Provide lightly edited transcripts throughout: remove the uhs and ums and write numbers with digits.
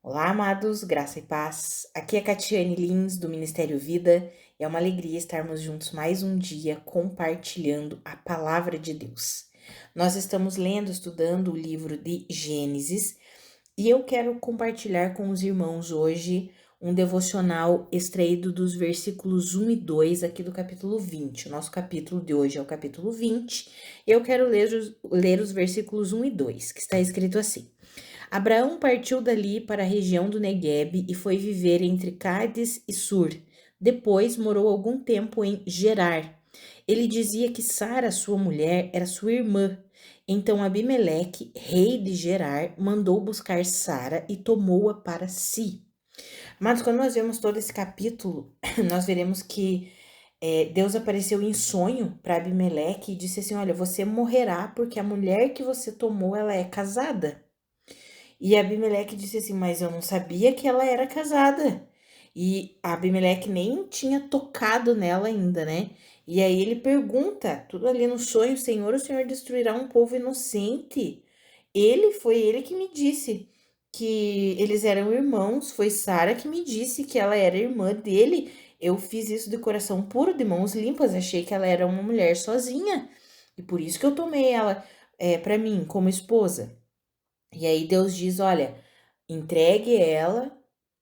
Olá, amados, graça e paz. Aqui é Catiane Lins, do Ministério Vida, e é uma alegria estarmos juntos mais um dia compartilhando a palavra de Deus. Nós estamos lendo, estudando o livro de Gênesis, e eu quero compartilhar com os irmãos hoje um devocional extraído dos versículos 1 e 2 aqui do capítulo 20. O nosso capítulo de hoje é o capítulo 20, e eu quero ler os versículos 1 e 2, que está escrito assim: Abraão partiu dali para a região do Neguebe e foi viver entre Cádiz e Sur. Depois morou algum tempo em Gerar. Ele dizia que Sara, sua mulher, era sua irmã. Então Abimeleque, rei de Gerar, mandou buscar Sara e tomou-a para si. Mas quando nós vemos todo esse capítulo, nós veremos que Deus apareceu em sonho para Abimeleque e disse assim: Olha, você morrerá porque a mulher que você tomou, ela é casada. E Abimeleque disse assim: Mas eu não sabia que ela era casada. E Abimeleque nem tinha tocado nela ainda, né? E aí ele pergunta, tudo ali no sonho: Senhor, o Senhor destruirá um povo inocente? Foi ele que me disse que eles eram irmãos. Foi Sara que me disse que ela era irmã dele. Eu fiz isso de coração puro, de mãos limpas. Achei que ela era uma mulher sozinha. E por isso que eu tomei ela para mim como esposa. E aí Deus diz: Olha, entregue ela.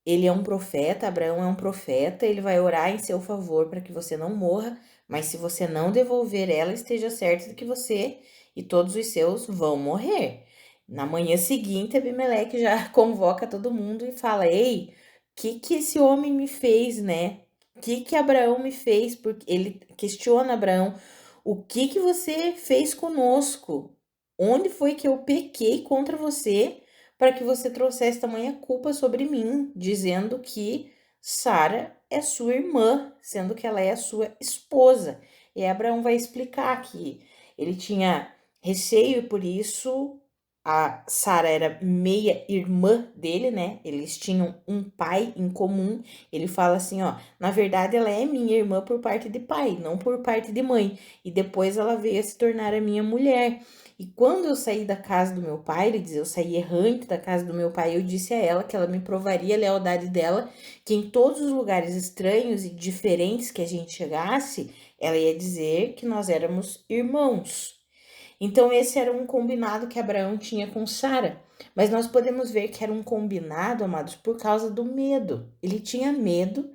Ele é um profeta, Abraão é um profeta, ele vai orar em seu favor para que você não morra, mas se você não devolver ela, esteja certo de que você e todos os seus vão morrer. Na manhã seguinte, Abimeleque já convoca todo mundo e fala: Ei, o que esse homem me fez, né? O que Abraão me fez? Porque ele questiona Abraão: O que você fez conosco? Onde foi que eu pequei contra você para que você trouxesse tamanha culpa sobre mim, dizendo que Sara é sua irmã, sendo que ela é a sua esposa? E aí Abraão vai explicar que ele tinha receio e por isso a Sara era meia irmã dele, né? Eles tinham um pai em comum. Ele fala assim, ó: Na verdade ela é minha irmã por parte de pai, não por parte de mãe. E depois ela veio a se tornar a minha mulher. E quando eu saí da casa do meu pai, ele diz: Eu saí errante da casa do meu pai, eu disse a ela que ela me provaria a lealdade dela, que em todos os lugares estranhos e diferentes que a gente chegasse, ela ia dizer que nós éramos irmãos. Então esse era um combinado que Abraão tinha com Sara. Mas nós podemos ver que era um combinado, amados, por causa do medo. Ele tinha medo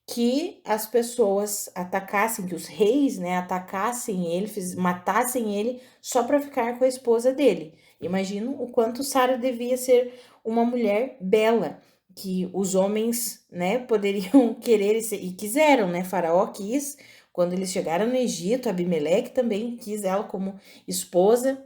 que as pessoas atacassem, que os reis, né, atacassem ele, matassem ele só para ficar com a esposa dele. Imagino o quanto Sara devia ser uma mulher bela, que os homens, né, poderiam querer e quiseram, né? Faraó quis. Quando eles chegaram no Egito, Abimeleque também quis ela como esposa.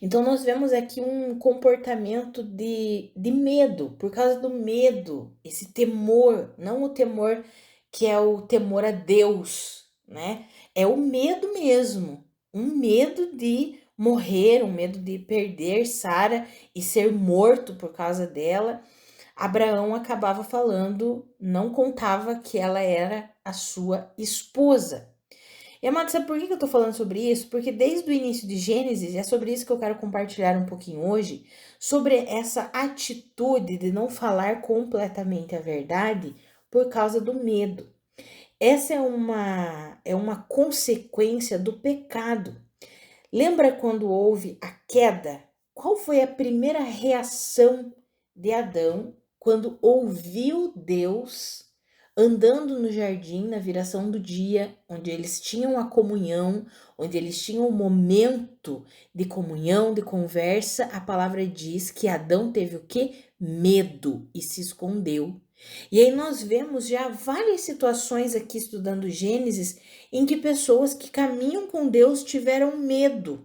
Então, nós vemos aqui um comportamento de medo, por causa do medo, esse temor, não o temor que é o temor a Deus, né? É o medo mesmo, um medo de morrer, um medo de perder Sara e ser morto por causa dela. Abraão acabava falando, não contava que ela era a sua esposa. E, amado, sabe por que eu tô falando sobre isso? Porque desde o início de Gênesis, é sobre isso que eu quero compartilhar um pouquinho hoje, sobre essa atitude de não falar completamente a verdade por causa do medo. Essa é uma consequência do pecado. Lembra quando houve a queda? Qual foi a primeira reação de Adão quando ouviu Deus andando no jardim na viração do dia, onde eles tinham a comunhão, onde eles tinham o momento de comunhão, de conversa? A palavra diz que Adão teve o quê? Medo e se escondeu. E aí nós vemos já várias situações aqui estudando Gênesis em que pessoas que caminham com Deus tiveram medo.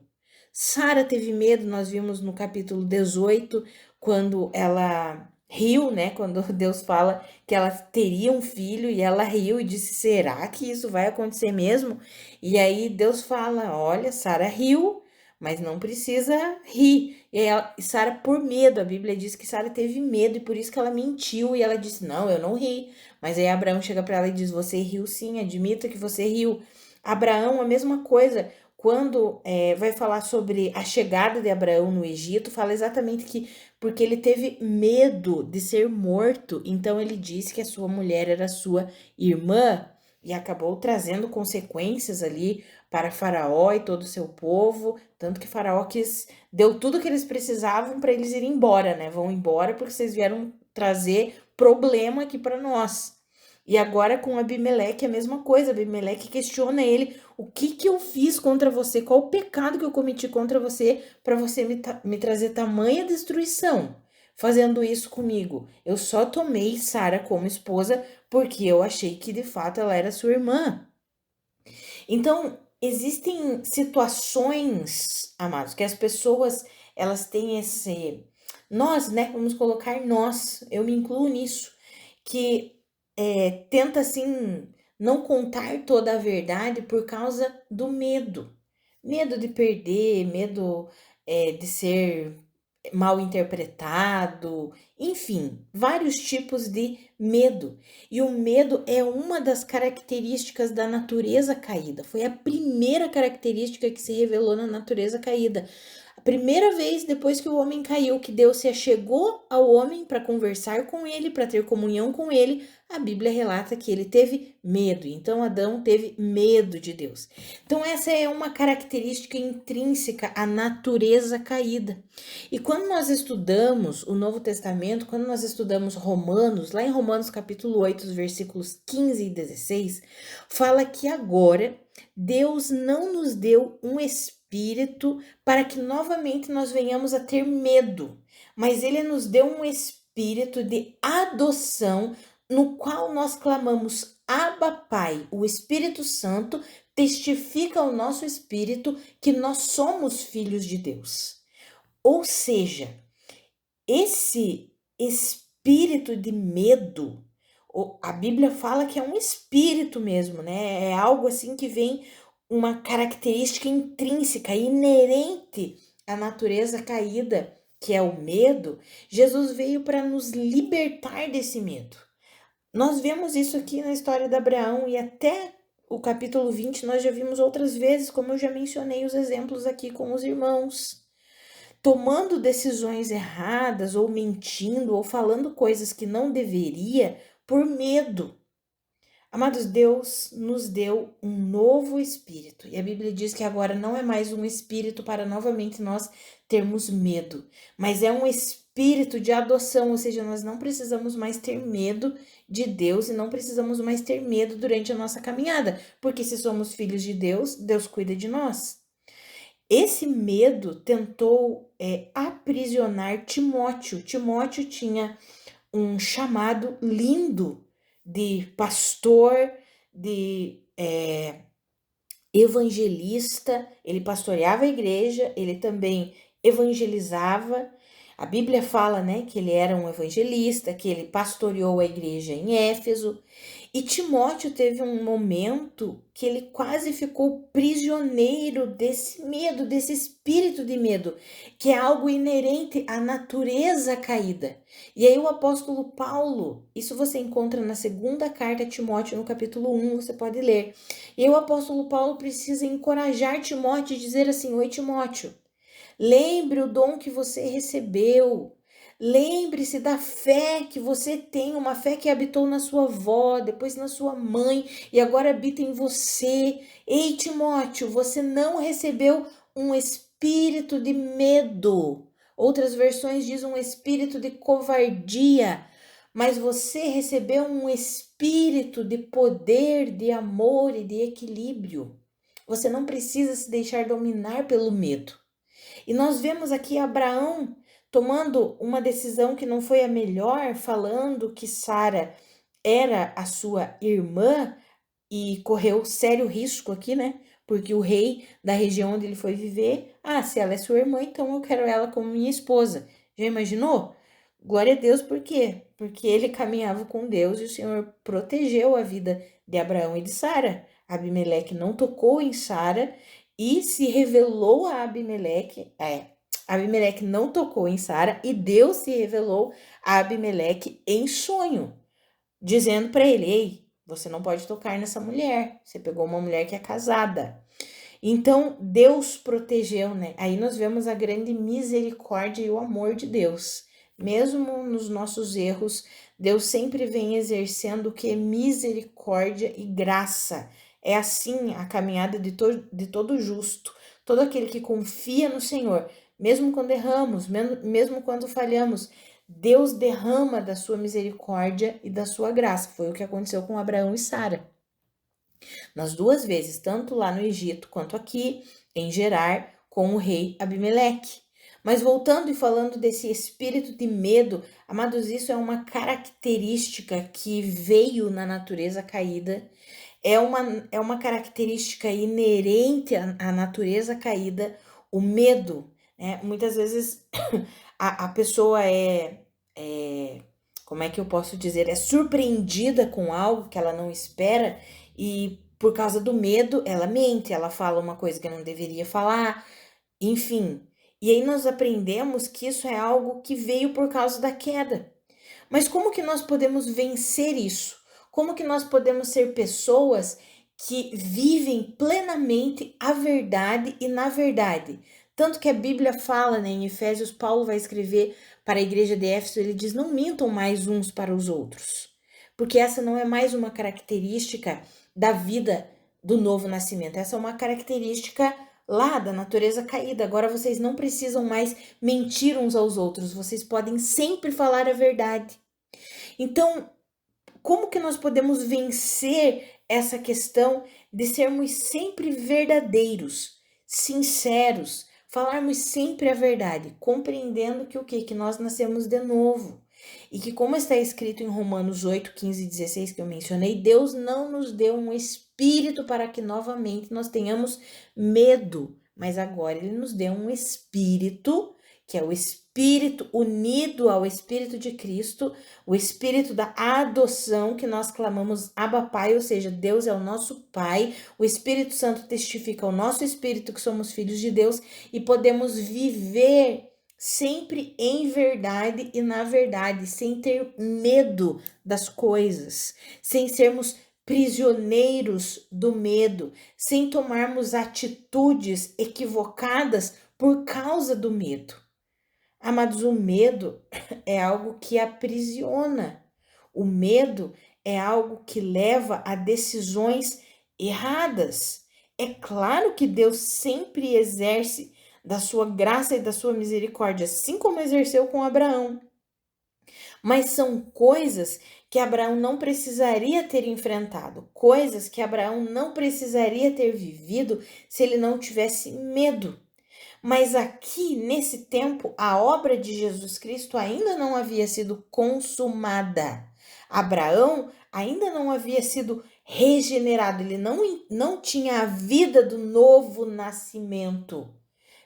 Sara teve medo, nós vimos no capítulo 18, quando ela riu, né? Quando Deus fala que ela teria um filho e ela riu e disse: Será que isso vai acontecer mesmo? E aí Deus fala: Olha, Sara riu, mas não precisa rir. E Sara, por medo, a Bíblia diz que Sara teve medo e por isso que ela mentiu e ela disse: Não, eu não ri. Mas aí Abraão chega para ela e diz: Você riu sim, admita que você riu. Abraão, a mesma coisa. quando vai falar sobre a chegada de Abraão no Egito, fala exatamente que porque ele teve medo de ser morto, então ele disse que a sua mulher era sua irmã e acabou trazendo consequências ali para Faraó e todo o seu povo, tanto que Faraó deu tudo que eles precisavam para eles irem embora, né? Vão embora porque vocês vieram trazer problema aqui para nós. E agora com Abimeleque é a mesma coisa. Abimeleque questiona ele: o que que eu fiz contra você? Qual o pecado que eu cometi contra você para você me trazer tamanha destruição? Fazendo isso comigo. Eu só tomei Sara como esposa porque eu achei que de fato ela era sua irmã. Então, existem situações, amados, que as pessoas elas têm nós, né? Vamos colocar nós, eu me incluo nisso, que tenta assim não contar toda a verdade por causa do medo. Medo de perder, medo de ser mal interpretado, enfim, vários tipos de medo. E o medo é uma das características da natureza caída. Foi a primeira característica que se revelou na natureza caída. A primeira vez depois que o homem caiu, que Deus se achegou ao homem para conversar com ele, para ter comunhão com ele, a Bíblia relata que ele teve medo. Então Adão teve medo de Deus. Então essa é uma característica intrínseca à natureza caída. E quando nós estudamos o Novo Testamento, quando nós estudamos Romanos, lá em Romanos capítulo 8, os versículos 15 e 16, fala que agora Deus não nos deu um espírito para que novamente nós venhamos a ter medo, mas ele nos deu um espírito de adoção, no qual nós clamamos Abba Pai. O Espírito Santo testifica ao nosso espírito que nós somos filhos de Deus. Ou seja, esse espírito de medo, a Bíblia fala que é um espírito mesmo, né? É algo assim que vem uma característica intrínseca, inerente à natureza caída, que é o medo. Jesus veio para nos libertar desse medo. Nós vemos isso aqui na história de Abraão e até o capítulo 20 nós já vimos outras vezes, como eu já mencionei os exemplos aqui com os irmãos. Tomando decisões erradas, ou mentindo, ou falando coisas que não deveria, por medo. Amados, Deus nos deu um novo espírito. E a Bíblia diz que agora não é mais um espírito para novamente nós termos medo, mas é um espírito de adoção, ou seja, nós não precisamos mais ter medo de Deus e não precisamos mais ter medo durante a nossa caminhada, porque se somos filhos de Deus, Deus cuida de nós. Esse medo tentou aprisionar Timóteo. Timóteo tinha um chamado lindo de pastor, de evangelista. Ele pastoreava a igreja, ele também evangelizava. A Bíblia fala, né, que ele era um evangelista, que ele pastoreou a igreja em Éfeso. E Timóteo teve um momento que ele quase ficou prisioneiro desse medo, desse espírito de medo, que é algo inerente à natureza caída. E aí o apóstolo Paulo, isso você encontra na segunda carta a Timóteo, no capítulo 1, você pode ler. E aí o apóstolo Paulo precisa encorajar Timóteo e dizer assim: oi Timóteo, lembre o dom que você recebeu. Lembre-se da fé que você tem, uma fé que habitou na sua avó, depois na sua mãe e agora habita em você. Ei, Timóteo, você não recebeu um espírito de medo. Outras versões dizem um espírito de covardia, mas você recebeu um espírito de poder, de amor e de equilíbrio. Você não precisa se deixar dominar pelo medo. E nós vemos aqui Abraão tomando uma decisão que não foi a melhor, falando que Sara era a sua irmã e correu sério risco aqui, né? Porque o rei da região onde ele foi viver, se ela é sua irmã, então eu quero ela como minha esposa. Já imaginou? Glória a Deus, por quê? Porque ele caminhava com Deus e o Senhor protegeu a vida de Abraão e de Sara. Abimeleque não tocou em Sara e se revelou a Abimeleque. Abimeleque não tocou em Sara e Deus se revelou a Abimeleque em sonho, dizendo para ele: ei, você não pode tocar nessa mulher. Você pegou uma mulher que é casada. Então, Deus protegeu, né? Aí nós vemos a grande misericórdia e o amor de Deus. Mesmo nos nossos erros, Deus sempre vem exercendo o que é misericórdia e graça. É assim a caminhada de todo justo, todo aquele que confia no Senhor, mesmo quando erramos, mesmo quando falhamos, Deus derrama da sua misericórdia e da sua graça. Foi o que aconteceu com Abraão e Sara. Nas duas vezes, tanto lá no Egito quanto aqui em Gerar com o rei Abimeleque. Mas voltando e falando desse espírito de medo, amados, isso é uma característica que veio na natureza caída, é uma característica inerente à natureza caída, o medo, né? Muitas vezes a pessoa como é que eu posso dizer, é surpreendida com algo que ela não espera e por causa do medo ela mente, ela fala uma coisa que não deveria falar, enfim. E aí nós aprendemos que isso é algo que veio por causa da queda. Mas como que nós podemos vencer isso? Como que nós podemos ser pessoas que vivem plenamente a verdade e na verdade? Tanto que a Bíblia fala, né, em Efésios, Paulo vai escrever para a igreja de Éfeso, ele diz: não mintam mais uns para os outros, porque essa não é mais uma característica da vida do novo nascimento, essa é uma característica lá da natureza caída. Agora vocês não precisam mais mentir uns aos outros, vocês podem sempre falar a verdade. Então, como que nós podemos vencer essa questão de sermos sempre verdadeiros, sinceros, falarmos sempre a verdade, compreendendo que o quê? Que nós nascemos de novo. E que, como está escrito em Romanos 8, 15 e 16, que eu mencionei, Deus não nos deu um espírito para que novamente nós tenhamos medo, mas agora Ele nos deu um espírito, que é o Espírito unido ao Espírito de Cristo, o Espírito da adoção, que nós clamamos Abba Pai, ou seja, Deus é o nosso Pai, o Espírito Santo testifica ao nosso espírito que somos filhos de Deus e podemos viver sempre em verdade e na verdade, sem ter medo das coisas, sem sermos prisioneiros do medo, sem tomarmos atitudes equivocadas por causa do medo. Amados, o medo é algo que aprisiona. O medo é algo que leva a decisões erradas. É claro que Deus sempre exerce da sua graça e da sua misericórdia, assim como exerceu com Abraão. Mas são coisas que Abraão não precisaria ter enfrentado, coisas que Abraão não precisaria ter vivido se ele não tivesse medo. Mas aqui, nesse tempo, a obra de Jesus Cristo ainda não havia sido consumada. Abraão ainda não havia sido regenerado, ele não tinha a vida do novo nascimento.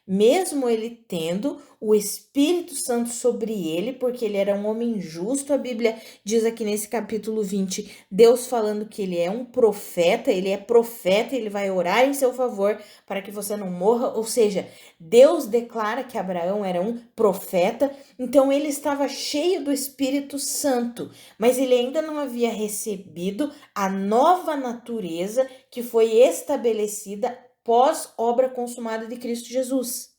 Mesmo ele tendo o Espírito Santo sobre ele, porque ele era um homem justo, a Bíblia diz aqui nesse capítulo 20, Deus falando que ele é um profeta, ele vai orar em seu favor para que você não morra, ou seja, Deus declara que Abraão era um profeta, então ele estava cheio do Espírito Santo, mas ele ainda não havia recebido a nova natureza que foi estabelecida pós-obra consumada de Cristo Jesus.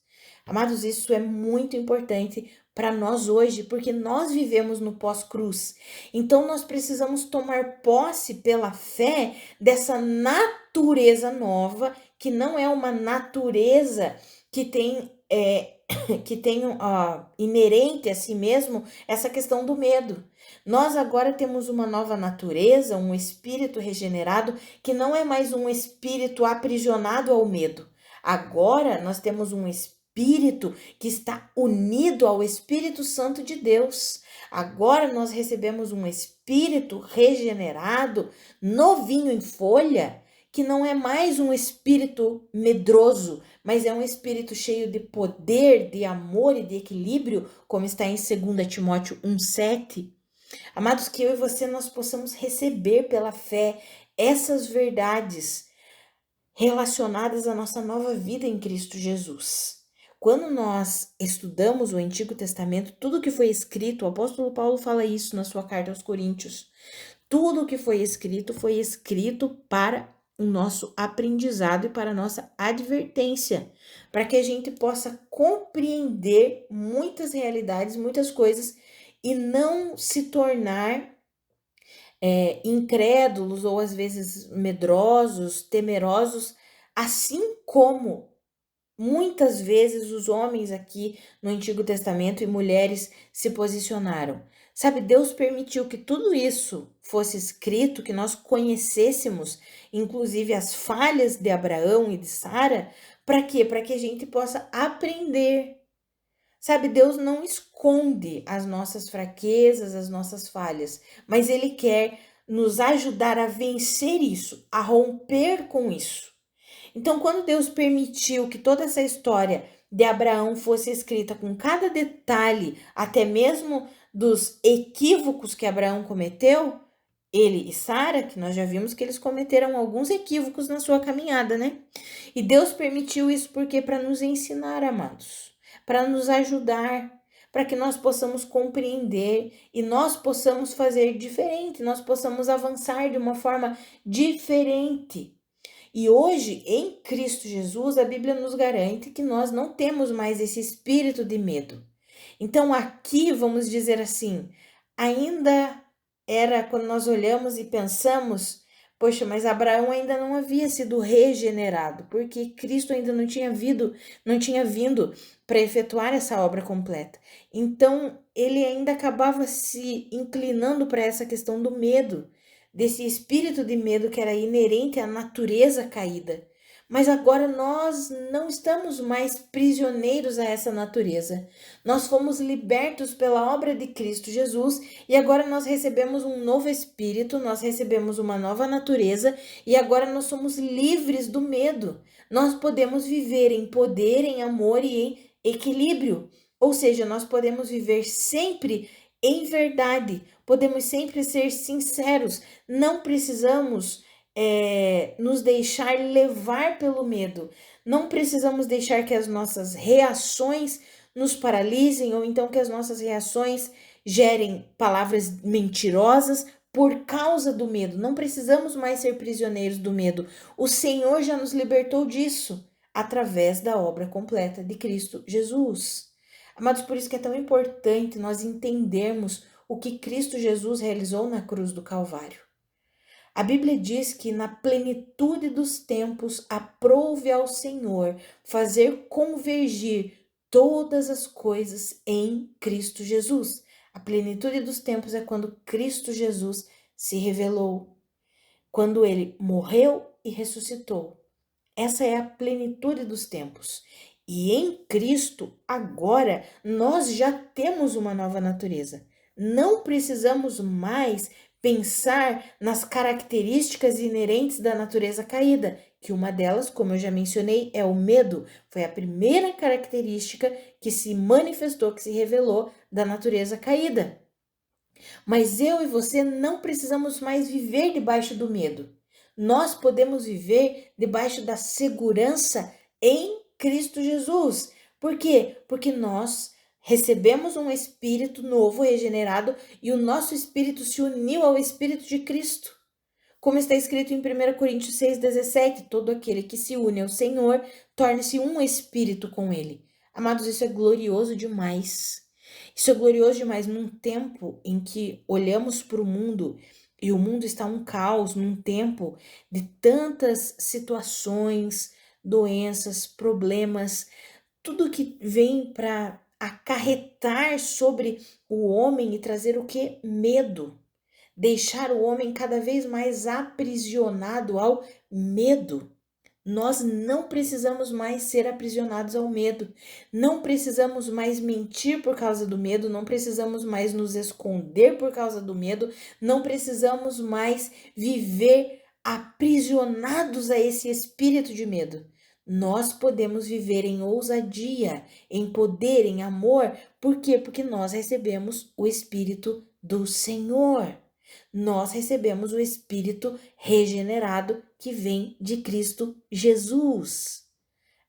Amados, isso é muito importante para nós hoje, porque nós vivemos no pós-cruz. Então, nós precisamos tomar posse pela fé dessa natureza nova, que não é uma natureza que tem inerente a si mesmo essa questão do medo. Nós agora temos uma nova natureza, um espírito regenerado, que não é mais um espírito aprisionado ao medo. Agora nós temos um espírito que está unido ao Espírito Santo de Deus. Agora nós recebemos um espírito regenerado, novinho em folha, que não é mais um espírito medroso, mas é um espírito cheio de poder, de amor e de equilíbrio, como está em 2 Timóteo 1,7. Amados, que eu e você nós possamos receber pela fé essas verdades relacionadas à nossa nova vida em Cristo Jesus. Quando nós estudamos o Antigo Testamento, tudo que foi escrito, o apóstolo Paulo fala isso na sua carta aos Coríntios, tudo que foi escrito para o nosso aprendizado e para a nossa advertência, para que a gente possa compreender muitas realidades, muitas coisas e não se tornar incrédulos ou às vezes medrosos, temerosos, assim como muitas vezes os homens aqui no Antigo Testamento e mulheres se posicionaram. Sabe, Deus permitiu que tudo isso fosse escrito, que nós conhecêssemos, inclusive as falhas de Abraão e de Sara, para quê? Para que a gente possa aprender. Sabe, Deus não esconde as nossas fraquezas, as nossas falhas, mas Ele quer nos ajudar a vencer isso, a romper com isso. Então, quando Deus permitiu que toda essa história de Abraão fosse escrita com cada detalhe, até mesmo dos equívocos que Abraão cometeu, ele e Sara, que nós já vimos que eles cometeram alguns equívocos na sua caminhada, né? E Deus permitiu isso porque para nos ensinar, amados, para nos ajudar, para que nós possamos compreender e nós possamos fazer diferente, nós possamos avançar de uma forma diferente. E hoje, em Cristo Jesus, a Bíblia nos garante que nós não temos mais esse espírito de medo. Então, aqui, vamos dizer assim, ainda era quando nós olhamos e pensamos, poxa, mas Abraão ainda não havia sido regenerado, porque Cristo ainda não tinha vindo para efetuar essa obra completa. Então, ele ainda acabava se inclinando para essa questão do medo, desse espírito de medo que era inerente à natureza caída. Mas agora nós não estamos mais prisioneiros a essa natureza. Nós fomos libertos pela obra de Cristo Jesus e agora nós recebemos um novo espírito, nós recebemos uma nova natureza e agora nós somos livres do medo. Nós podemos viver em poder, em amor e em equilíbrio. Ou seja, nós podemos viver sempre em verdade, podemos sempre ser sinceros, não precisamos nos deixar levar pelo medo. Não precisamos deixar que as nossas reações nos paralisem ou então que as nossas reações gerem palavras mentirosas por causa do medo. Não precisamos mais ser prisioneiros do medo. O Senhor já nos libertou disso através da obra completa de Cristo Jesus. Amados, por isso que é tão importante nós entendermos o que Cristo Jesus realizou na cruz do Calvário. A Bíblia diz que na plenitude dos tempos aprouve ao Senhor fazer convergir todas as coisas em Cristo Jesus. A plenitude dos tempos é quando Cristo Jesus se revelou, quando ele morreu e ressuscitou. Essa é a plenitude dos tempos. E em Cristo, agora, nós já temos uma nova natureza. Não precisamos mais pensar nas características inerentes da natureza caída, que uma delas, como eu já mencionei, é o medo. Foi a primeira característica que se manifestou, que se revelou da natureza caída. Mas eu e você não precisamos mais viver debaixo do medo. Nós podemos viver debaixo da segurança em Cristo Jesus. Por quê? Porque nós recebemos um espírito novo, regenerado, e o nosso espírito se uniu ao espírito de Cristo. Como está escrito em 1 Coríntios 6,17, todo aquele que se une ao Senhor torna-se um espírito com ele. Amados, isso é glorioso demais. Isso é glorioso demais num tempo em que olhamos para o mundo e o mundo está um caos, num tempo de tantas situações, doenças, problemas, tudo que vem para acarretar sobre o homem e trazer o que? Medo. Deixar o homem cada vez mais aprisionado ao medo. Nós não precisamos mais ser aprisionados ao medo. Não precisamos mais mentir por causa do medo, não precisamos mais nos esconder por causa do medo, não precisamos mais viver aprisionados a esse espírito de medo. Nós podemos viver em ousadia, em poder, em amor. Por quê? Porque nós recebemos o Espírito do Senhor. Nós recebemos o Espírito regenerado que vem de Cristo Jesus.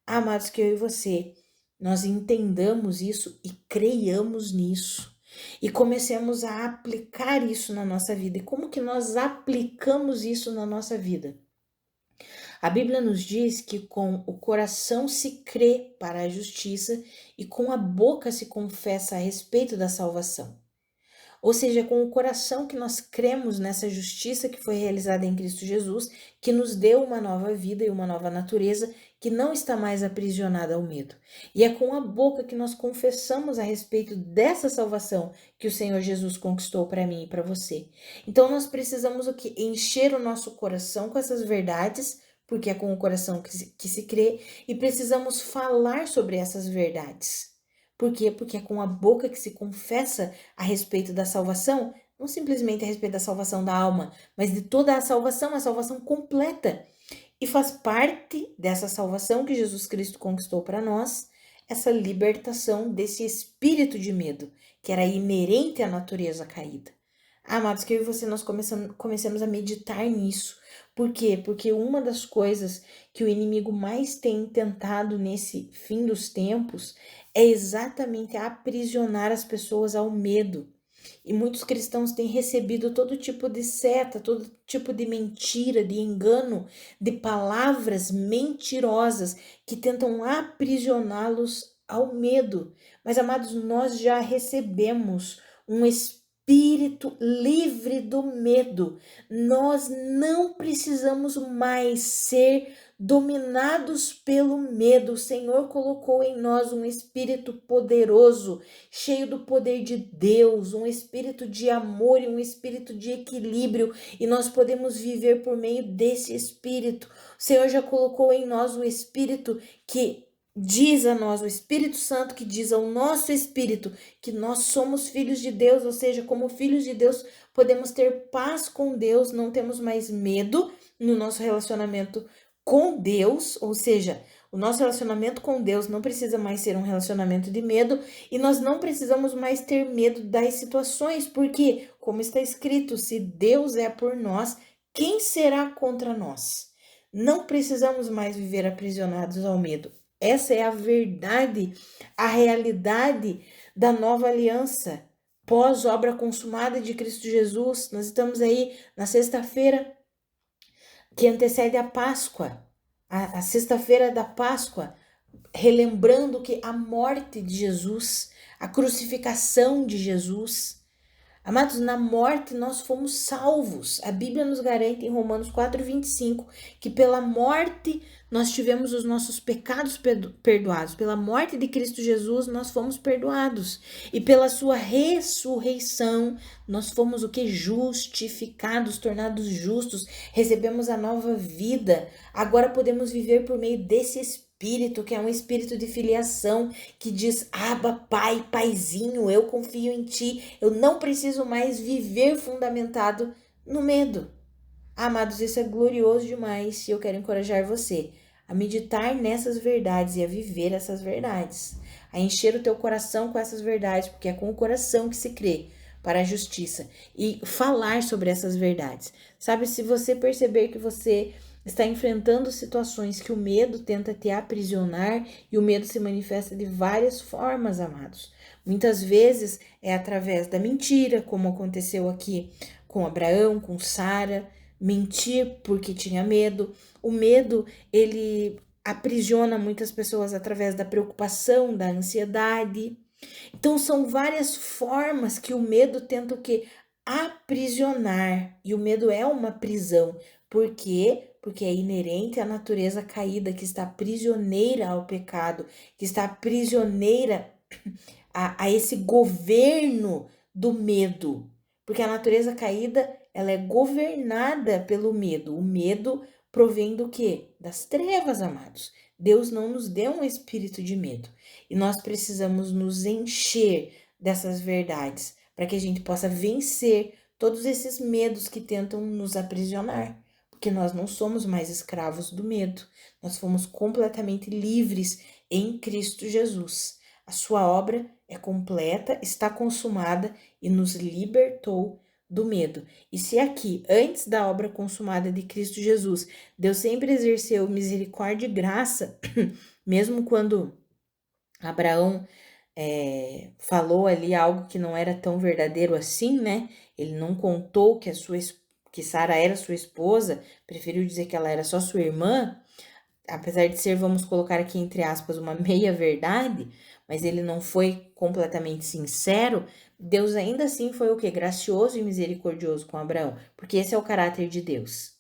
Amados, que eu e você, nós entendamos isso e creiamos nisso. E comecemos a aplicar isso na nossa vida. E como que nós aplicamos isso na nossa vida? A Bíblia nos diz que com o coração se crê para a justiça e com a boca se confessa a respeito da salvação. Ou seja, com o coração que nós cremos nessa justiça que foi realizada em Cristo Jesus, que nos deu uma nova vida e uma nova natureza, que não está mais aprisionada ao medo. E é com a boca que nós confessamos a respeito dessa salvação que o Senhor Jesus conquistou para mim e para você. Então nós precisamos o que? Encher o nosso coração com essas verdades, porque é com o coração que se crê, e precisamos falar sobre essas verdades. Por quê? Porque é com a boca que se confessa a respeito da salvação, não simplesmente a respeito da salvação da alma, mas de toda a salvação completa. E faz parte dessa salvação que Jesus Cristo conquistou para nós, essa libertação desse espírito de medo, que era inerente à natureza caída. Amados, que eu e você nós comecemos a meditar nisso. Por quê? Porque uma das coisas que o inimigo mais tem tentado nesse fim dos tempos é exatamente aprisionar as pessoas ao medo. E muitos cristãos têm recebido todo tipo de seta, todo tipo de mentira, de engano, de palavras mentirosas que tentam aprisioná-los ao medo. Mas, amados, nós já recebemos um espírito livre do medo. Nós não precisamos mais ser dominados pelo medo. O Senhor colocou em nós um espírito poderoso, cheio do poder de Deus, um espírito de amor e um espírito de equilíbrio, e nós podemos viver por meio desse espírito. O Senhor já colocou em nós um espírito que diz a nós, o Espírito Santo que diz ao nosso espírito que nós somos filhos de Deus, ou seja, como filhos de Deus, podemos ter paz com Deus, não temos mais medo no nosso relacionamento com Deus, ou seja, o nosso relacionamento com Deus não precisa mais ser um relacionamento de medo e nós não precisamos mais ter medo das situações, porque, como está escrito, se Deus é por nós, quem será contra nós? Não precisamos mais viver aprisionados ao medo. Essa é a verdade, a realidade da nova aliança, pós-obra consumada de Cristo Jesus. Nós estamos aí na sexta-feira que antecede a Páscoa, a sexta-feira da Páscoa, relembrando que a morte de Jesus, a crucificação de Jesus. Amados, na morte nós fomos salvos. A Bíblia nos garante em Romanos 4:25 que pela morte nós tivemos os nossos pecados perdoados. Pela morte de Cristo Jesus nós fomos perdoados. E pela sua ressurreição nós fomos o que? Justificados, tornados justos. Recebemos a nova vida. Agora podemos viver por meio desse espírito, que é um espírito de filiação, que diz: Abba, Pai, Paizinho, eu confio em Ti, eu não preciso mais viver fundamentado no medo. Amados, isso é glorioso demais e eu quero encorajar você a meditar nessas verdades e a viver essas verdades, a encher o teu coração com essas verdades, porque é com o coração que se crê para a justiça, e falar sobre essas verdades. Sabe, se você perceber que você está enfrentando situações que o medo tenta te aprisionar, e o medo se manifesta de várias formas, amados. Muitas vezes é através da mentira, como aconteceu aqui com Abraão, com Sara, mentir porque tinha medo. O medo, ele aprisiona muitas pessoas através da preocupação, da ansiedade. Então são várias formas que o medo tenta o quê? Aprisionar. E o medo é uma prisão. Por quê? Porque é inerente à natureza caída, que está prisioneira ao pecado, que está prisioneira a esse governo do medo. Porque a natureza caída, ela é governada pelo medo. O medo provém do quê? Das trevas, amados. Deus não nos deu um espírito de medo. E nós precisamos nos encher dessas verdades para que a gente possa vencer todos esses medos que tentam nos aprisionar. Porque nós não somos mais escravos do medo. Nós fomos completamente livres em Cristo Jesus. A sua obra é completa, está consumada e nos libertou do medo. E se aqui, antes da obra consumada de Cristo Jesus, Deus sempre exerceu misericórdia e graça, mesmo quando Abraão falou ali algo que não era tão verdadeiro assim, né? Ele não contou que que Sara era sua esposa, preferiu dizer que ela era só sua irmã, apesar de ser, vamos colocar aqui entre aspas, uma meia-verdade, mas ele não foi completamente sincero, Deus ainda assim foi o quê? Gracioso e misericordioso com Abraão, porque esse é o caráter de Deus.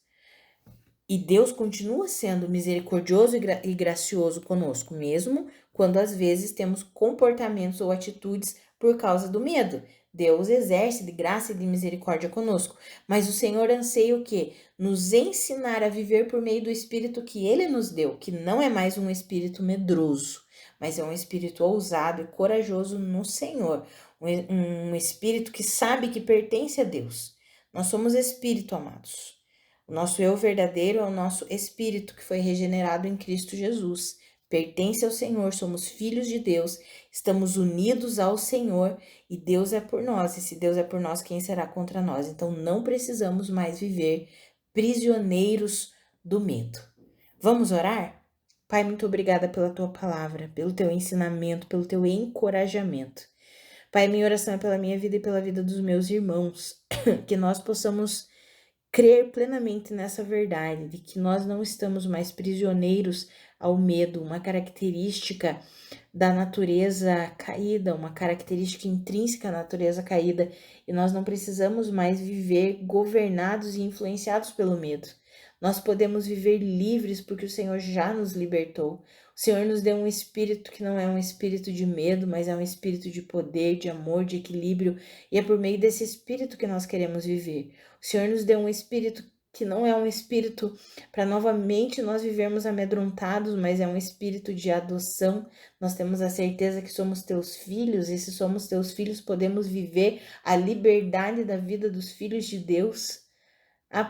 E Deus continua sendo misericordioso e gracioso conosco, mesmo quando às vezes temos comportamentos ou atitudes por causa do medo. Deus exerce de graça e de misericórdia conosco, mas o Senhor anseia o quê? Nos ensinar a viver por meio do Espírito que Ele nos deu, que não é mais um espírito medroso, mas é um espírito ousado e corajoso no Senhor, um espírito que sabe que pertence a Deus. Nós somos espírito, amados. O nosso eu verdadeiro é o nosso espírito que foi regenerado em Cristo Jesus. Pertence ao Senhor, somos filhos de Deus, estamos unidos ao Senhor e Deus é por nós. E se Deus é por nós, quem será contra nós? Então não precisamos mais viver prisioneiros do medo. Vamos orar? Pai, muito obrigada pela tua palavra, pelo teu ensinamento, pelo teu encorajamento. Pai, minha oração é pela minha vida e pela vida dos meus irmãos, que nós possamos crer plenamente nessa verdade, de que nós não estamos mais prisioneiros ao medo, uma característica da natureza caída, uma característica intrínseca à natureza caída, e nós não precisamos mais viver governados e influenciados pelo medo. Nós podemos viver livres porque o Senhor já nos libertou. O Senhor nos deu um espírito que não é um espírito de medo, mas é um espírito de poder, de amor, de equilíbrio, e é por meio desse espírito que nós queremos viver. O Senhor nos deu um espírito que não é um espírito para novamente nós vivermos amedrontados, mas é um espírito de adoção. Nós temos a certeza que somos teus filhos, e se somos teus filhos, podemos viver a liberdade da vida dos filhos de Deus.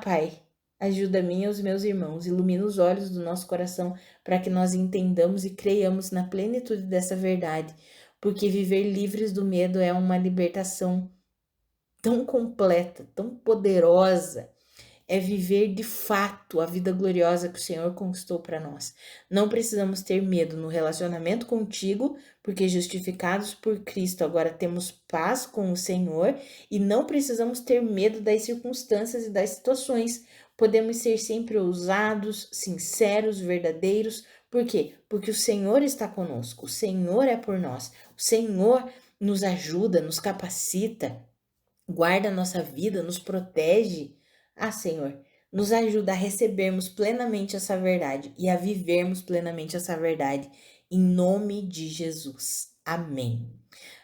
Pai, ajuda a mim e os meus irmãos, ilumina os olhos do nosso coração para que nós entendamos e creiamos na plenitude dessa verdade, porque viver livres do medo é uma libertação tão completa, tão poderosa. É viver de fato a vida gloriosa que o Senhor conquistou para nós. Não precisamos ter medo no relacionamento contigo, porque justificados por Cristo agora temos paz com o Senhor e não precisamos ter medo das circunstâncias e das situações. Podemos ser sempre ousados, sinceros, verdadeiros. Por quê? Porque o Senhor está conosco, o Senhor é por nós, o Senhor nos ajuda, nos capacita, guarda a nossa vida, nos protege. Senhor, nos ajuda a recebermos plenamente essa verdade e a vivermos plenamente essa verdade, em nome de Jesus. Amém.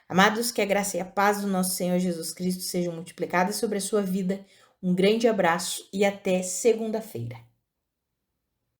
Amados, que a graça e a paz do nosso Senhor Jesus Cristo sejam multiplicadas sobre a sua vida. Um grande abraço e até segunda-feira.